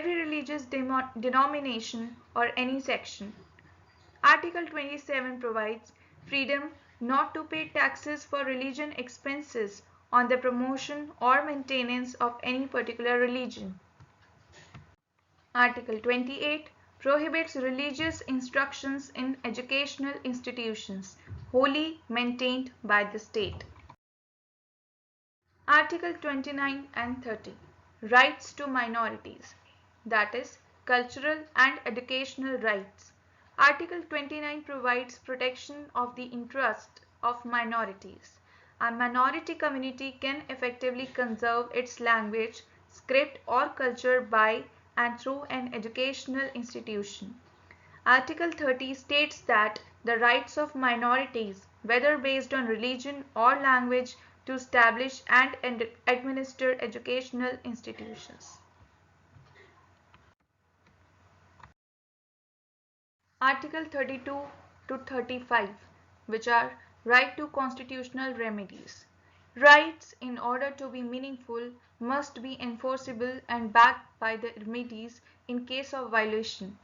every religious denomination or any section. Article 27 provides freedom not to pay taxes for religion expenses on the promotion or maintenance of any particular religion. Article 28 prohibits religious instructions in educational institutions wholly maintained by the state. Article 29 and 30 Rights to minorities, that is, cultural and educational rights. Article 29 provides protection of the interest of minorities. A minority community can effectively conserve its language, script or culture by and through an educational institution. Article 30 states that the rights of minorities, whether based on religion or language, to establish and administer educational institutions. Article 32 to 35, which are right to constitutional remedies. Rights, in order to be meaningful, must be enforceable and backed by the remedies in case of violation.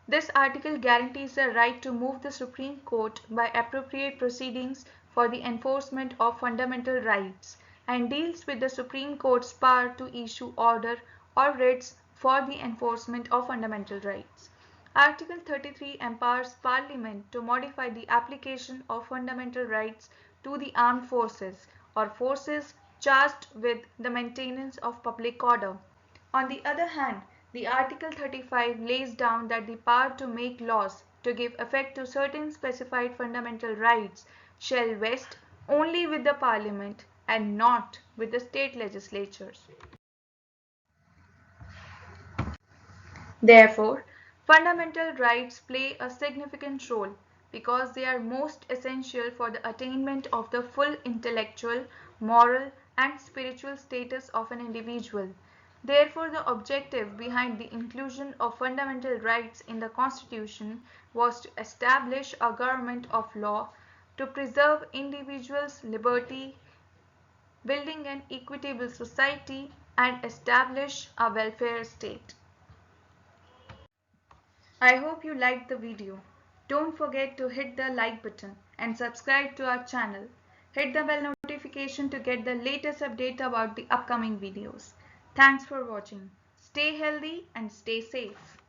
This article guarantees the right to move the Supreme Court by appropriate proceedings for the enforcement of fundamental rights and deals with the Supreme Court's power to issue order or writs for the enforcement of fundamental rights. Article 33 empowers Parliament to modify the application of fundamental rights to the armed forces or forces charged with the maintenance of public order. On the other hand, the Article 35 lays down that the power to make laws to give effect to certain specified fundamental rights shall vest only with the Parliament and not with the state legislatures. Therefore, fundamental rights play a significant role because they are most essential for the attainment of the full intellectual, moral, and spiritual status of an individual. Therefore, the objective behind the inclusion of fundamental rights in the Constitution was to establish a government of law, to preserve individuals' liberty, building an equitable society, and establish a welfare state. I hope you liked the video. Don't forget to hit the like button and subscribe to our channel. Hit the bell notification to get the latest update about the upcoming videos. Thanks for watching. Stay healthy and stay safe.